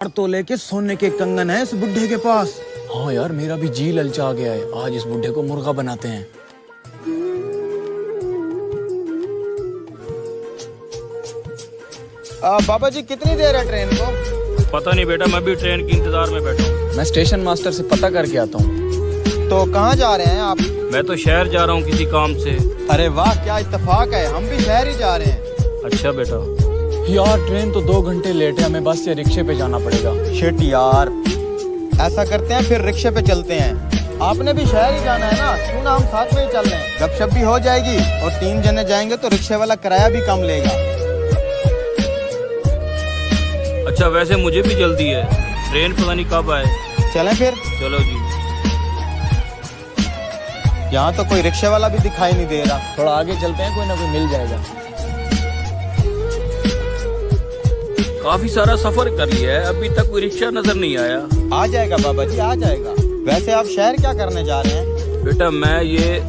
तो लेके सोने के कंगन है इस बुढ़े के पास। हाँ यार, मेरा भी जी ललचा गया है। आज इस बुढ़े को मुर्गा बनाते हैं। बाबा जी कितनी देर है ट्रेन को? पता नहीं बेटा, मैं भी ट्रेन के इंतजार में बैठा हूँ। मैं स्टेशन मास्टर से पता करके आता हूँ। तो कहाँ जा रहे हैं आप? मैं तो शहर जा रहा हूँ किसी काम से। अरे वाह, क्या इत्तेफाक है, हम भी शहर ही जा रहे हैं। अच्छा बेटा। यार ट्रेन तो 2 घंटे लेट है, हमें बस या रिक्शे पे जाना पड़ेगा। शिट यार, ऐसा करते हैं फिर रिक्शे पे चलते हैं। आपने भी शहर ही जाना है ना, क्यों ना हम साथ में ही चल रहे हैं। गपशप भी हो जाएगी और 3 जने जाएंगे तो रिक्शे वाला किराया भी कम लेगा। अच्छा वैसे मुझे भी जल्दी है, ट्रेन पता नहीं कब आए। चलें फिर? चलो जी। यहाँ तो कोई रिक्शे वाला भी दिखाई नहीं दे रहा। थोड़ा आगे चलते हैं, कोई ना कोई मिल जाएगा। काफी सारा सफर कर लिया है, अभी तक कोई रिक्शा नजर नहीं आया। आ जाएगा बाबा जी, आ जाएगा। वैसे आप शहर क्या करने जा रहे हैं? बेटा मैं ये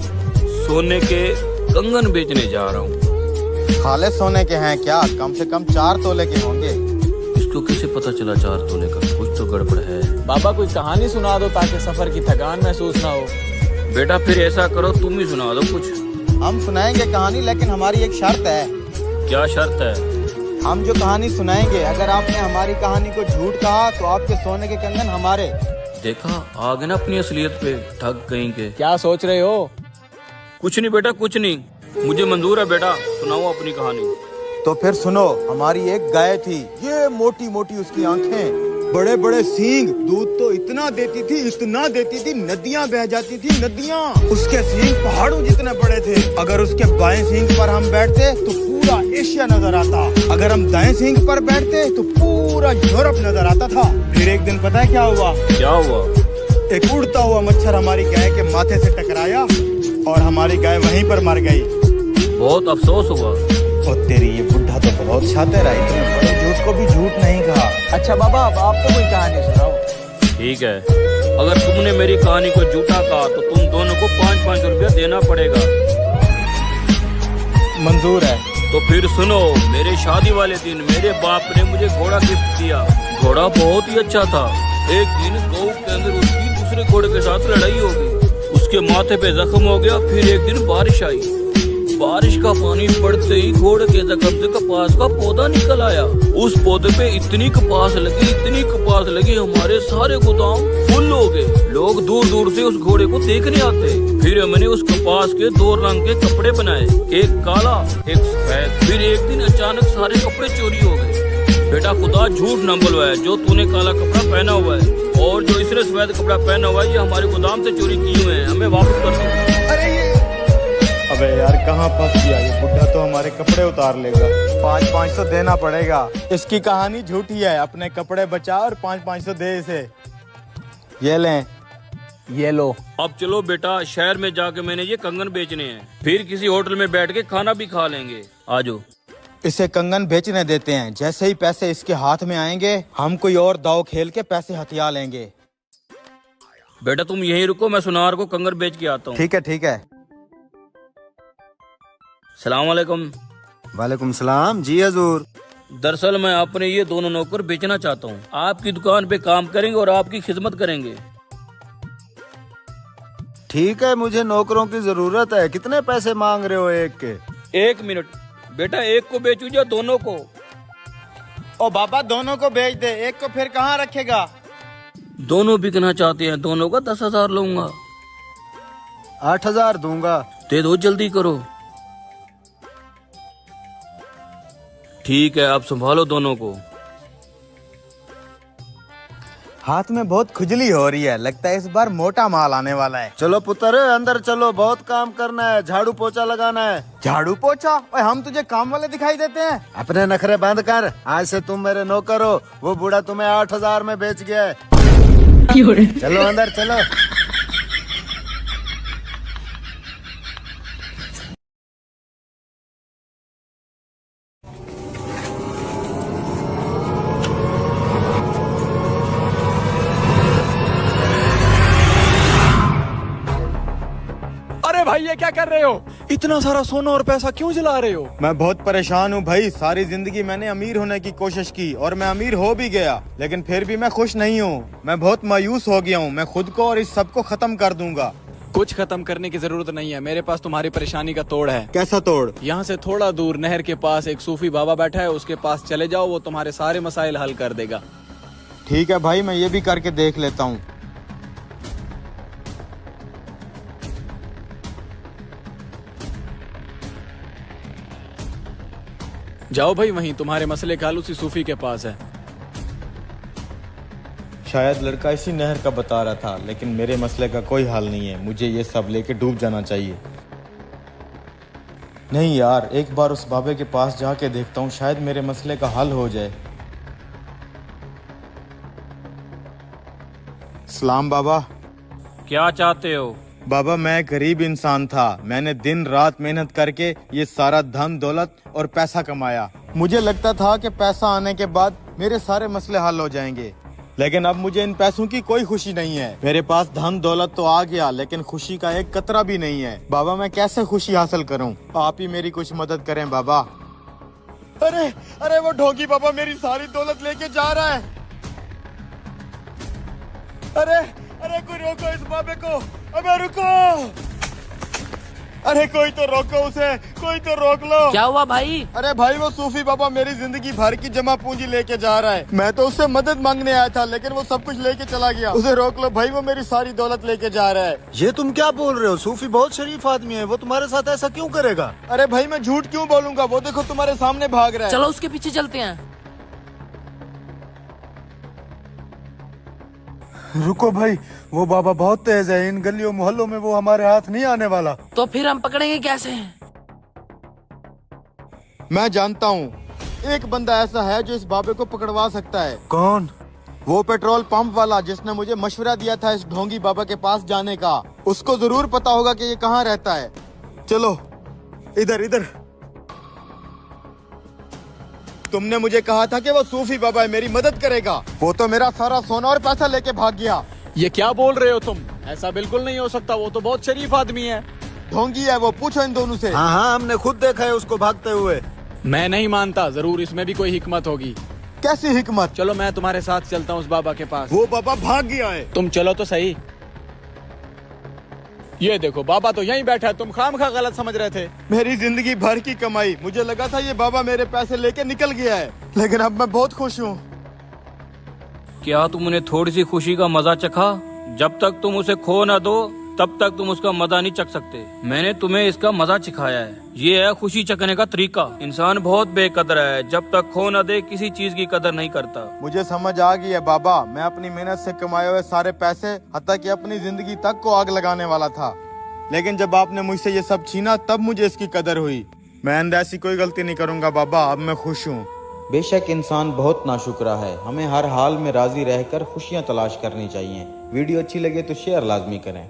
सोने के कंगन बेचने जा रहा हूँ। खाले सोने के हैं क्या? कम से कम 4 तोले के होंगे। इसको कैसे पता चला 4 तोले का? कुछ तो गड़बड़ है। बाबा कोई कहानी सुना दो ताकि सफर की थकान महसूस ना हो। बेटा फिर ऐसा करो, तुम ही सुना दो कुछ। हम सुनाएंगे कहानी, लेकिन हमारी एक शर्त है। क्या शर्त है? हम जो कहानी सुनाएंगे, अगर आपने हमारी कहानी को झूठ कहा तो आपके सोने के कंगन हमारे। देखा, आ गए ना अपनी असलियत पे, ठग कहीं के। क्या सोच रहे हो? कुछ नहीं बेटा, कुछ नहीं, मुझे मंजूर है। बेटा सुनाओ अपनी कहानी। तो फिर सुनो। हमारी एक गाय थी, ये मोटी मोटी उसकी आंखें, बड़े बड़े सींग, दूध तो इतना देती थी, नदियां बह जाती थी, नदियां। उसके सींग पहाड़ों जितने बड़े थे। अगर उसके बाएं सींग पर हम बैठते तो पूरा एशिया नजर आता। अगर हम दाएं सींग पर बैठते तो पूरा यूरोप नजर आता था। फिर एक दिन पता है क्या हुआ? क्या हुआ? एक उड़ता हुआ मच्छर हमारी गाय के माथे से टकराया और हमारी गाय वहीं पर मर गई। बहुत अफसोस हुआ। और तेरी ये बुढ़ा तो बहुत शातिर है, इतने बड़े झूठ को भी झूठ नहीं कहा। अच्छा बाबा, अब आप तो कोई कहानी सुनाओ। ठीक है, अगर तुमने मेरी कहानी को झूठा कहा तो तुम दोनों को 5-5 रुपया देना पड़ेगा। मंजूर है। तो फिर सुनो, मेरे शादी वाले दिन मेरे बाप ने मुझे घोड़ा गिफ्ट दिया। घोड़ा बहुत ही अच्छा था। एक दिन गौ के अंदर उसकी दूसरे घोड़े के साथ लड़ाई हो गई, उसके माथे पे जख्म हो गया। फिर एक दिन बारिश आई, बारिश का पानी पड़ते ही घोड़े के जख्म से कपास का पौधा निकल आया। उस पौधे पे इतनी कपास लगी, हमारे सारे गोदाम फुल हो गए। लोग दूर दूर से उस घोड़े को देखने आते। फिर हमने उस कपास के 2 रंग के कपड़े बनाए, एक काला एक सफेद। फिर एक दिन अचानक सारे कपड़े चोरी हो गए। बेटा खुदा झूठ न बुलवाए, जो तूने काला कपड़ा पहना हुआ है और जो इसने सफेद कपड़ा पहना हुआ है, ये हमारे गोदाम से चोरी किए हुए हैं, हमें वापस कर दो। अरे ये, अबे यार कहाँ फंस गया ये बुढ़ा, तो हमारे कपड़े उतार लेगा। 500 देना पड़ेगा। इसकी कहानी झूठी है। अपने कपड़े बचा और 500 दे इसे। ये लें। ये लो। अब चलो बेटा, शहर में जाके मैंने ये कंगन बेचने हैं, फिर किसी होटल में बैठ के खाना भी खा लेंगे। आजो। इसे कंगन बेचने देते हैं। जैसे ही पैसे इसके हाथ में आएंगे, हम कोई और दाव खेल के पैसे हथिया लेंगे। बेटा तुम यहीं रुको, मैं सुनार को कंगन बेच के आता हूँ। ठीक है, ठीक है। सलाम वालेकुम। वालेकुम सलाम जी हजूर। दरअसल मैं अपने ये दोनों नौकर बेचना चाहता हूँ। आपकी दुकान पे काम करेंगे और आपकी खिदमत करेंगे। ठीक है, मुझे नौकरों की जरूरत है। कितने पैसे मांग रहे हो एक के? 1 मिनट बेटा, एक को बेचू या दोनों को? ओ बाबा, दोनों को बेच दे, एक को फिर कहाँ रखेगा? दोनों बिकना चाहते हैं, दोनों का 10,000 लूंगा। 8,000 दूंगा। दे दो, जल्दी करो। ठीक है, अब संभालो दोनों को। हाथ में बहुत खुजली हो रही है, लगता है इस बार मोटा माल आने वाला है। चलो पुत्र, अंदर चलो, बहुत काम करना है। झाड़ू पोछा लगाना है। झाड़ू पोछा? ओए, हम तुझे काम वाले दिखाई देते हैं? अपने नखरे बंद कर, आज से तुम मेरे नौकर हो। वो बूढ़ा तुम्हें 8,000 में बेच गया है। चलो अंदर चलो। अरे भाई भाई ये क्या कर रहे हो? इतना सारा सोना और पैसा क्यों जला रहे हो? मैं बहुत परेशान हूँ भाई। सारी जिंदगी मैंने अमीर होने की कोशिश की और मैं अमीर हो भी गया, लेकिन फिर भी मैं खुश नहीं हूँ। मैं बहुत मायूस हो गया हूँ। मैं खुद को और इस सब को खत्म कर दूंगा। कुछ खत्म करने की जरूरत नहीं है, मेरे पास तुम्हारी परेशानी का तोड़ है। कैसा तोड़? यहाँ से थोड़ा दूर नहर के पास एक सूफी बाबा बैठा है, उसके पास चले जाओ, वो तुम्हारे सारे मसाइल हल कर देगा। ठीक है भाई, मैं ये भी करके देख लेता हूँ। जाओ भाई, वहीं तुम्हारे मसले का हल उसी सूफी के पास है। शायद लड़का इसी नहर का बता रहा था, लेकिन मेरे मसले का कोई हल नहीं है। मुझे ये सब लेके डूब जाना चाहिए। नहीं यार, एक बार उस बाबे के पास जाके देखता हूँ, शायद मेरे मसले का हल हो जाए। सलाम बाबा। क्या चाहते हो? बाबा, मैं गरीब इंसान था। मैंने दिन रात मेहनत करके ये सारा धन दौलत और पैसा कमाया। मुझे लगता था कि पैसा आने के बाद मेरे सारे मसले हल हो जाएंगे, लेकिन अब मुझे इन पैसों की कोई खुशी नहीं है। मेरे पास धन दौलत तो आ गया, लेकिन खुशी का एक कतरा भी नहीं है। बाबा, मैं कैसे खुशी हासिल करूं? आप ही मेरी कुछ मदद करें बाबा। अरे अरे, वो ढोंगी बाबा मेरी सारी दौलत लेके जा रहा है। अरे अरे, कोई रोको इस बाबे को। अबे रुको, अरे कोई तो रोको उसे, कोई तो रोक लो। क्या हुआ भाई? अरे भाई, वो सूफी बाबा मेरी जिंदगी भर की जमा पूंजी लेके जा रहा है। मैं तो उससे मदद मांगने आया था, लेकिन वो सब कुछ लेके चला गया। उसे रोक लो भाई, वो मेरी सारी दौलत लेके जा रहा है। ये तुम क्या बोल रहे हो? सूफी बहुत शरीफ आदमी है, वो तुम्हारे साथ ऐसा क्यों करेगा? अरे भाई, मैं झूठ क्यों बोलूंगा? वो देखो तुम्हारे सामने भाग रहा है। चलो उसके पीछे चलते हैं। रुको भाई, वो बाबा बहुत तेज है। इन गलियों मोहल्लों में वो हमारे हाथ नहीं आने वाला। तो फिर हम पकड़ेंगे कैसे? मैं जानता हूँ, एक बंदा ऐसा है जो इस बाबे को पकड़वा सकता है। कौन? वो पेट्रोल पंप वाला जिसने मुझे मशवरा दिया था इस ढोंगी बाबा के पास जाने का। उसको जरूर पता होगा कि ये कहाँ रहता है। चलो इधर इधर। तुमने मुझे कहा था कि वो सूफी बाबा है, मेरी मदद करेगा। वो तो मेरा सारा सोना और पैसा लेके भाग गया। ये क्या बोल रहे हो तुम? ऐसा बिल्कुल नहीं हो सकता, वो तो बहुत शरीफ आदमी है। ढोंगी है वो, पूछो इन दोनों से। हाँ हाँ, हमने खुद देखा है उसको भागते हुए। मैं नहीं मानता, जरूर इसमें भी कोई हिकमत होगी। कैसी हिकमत? चलो मैं तुम्हारे साथ चलता हूँ उस बाबा के पास। वो बाबा भाग गया है। तुम चलो तो सही। ये देखो, बाबा तो यहीं बैठा है, तुम खामखा गलत समझ रहे थे। मेरी जिंदगी भर की कमाई, मुझे लगा था ये बाबा मेरे पैसे लेके निकल गया है, लेकिन अब मैं बहुत खुश हूँ। क्या तुमने थोड़ी सी खुशी का मजा चखा? जब तक तुम उसे खो न दो तब तक तुम उसका मजा नहीं चख सकते। मैंने तुम्हें इसका मजा सिखाया है। ये है खुशी चखने का तरीका। इंसान बहुत बेकदर है, जब तक खो न दे किसी चीज की कदर नहीं करता। मुझे समझ आ गई है बाबा, मैं अपनी मेहनत से कमाए हुए सारे पैसे, हत्ता कि अपनी जिंदगी तक को आग लगाने वाला था, लेकिन जब आपने मुझसे ये सब छीना तब मुझे इसकी कदर हुई। मैं आइंदा ऐसी कोई गलती नहीं करूंगा बाबा, अब मैं खुश हूँ। बेशक इंसान बहुत नाशुक्रा है, हमें हर हाल में राजी रहकर खुशियाँ तलाश करनी चाहिए। वीडियो अच्छी लगे तो शेयर लाजमी करें।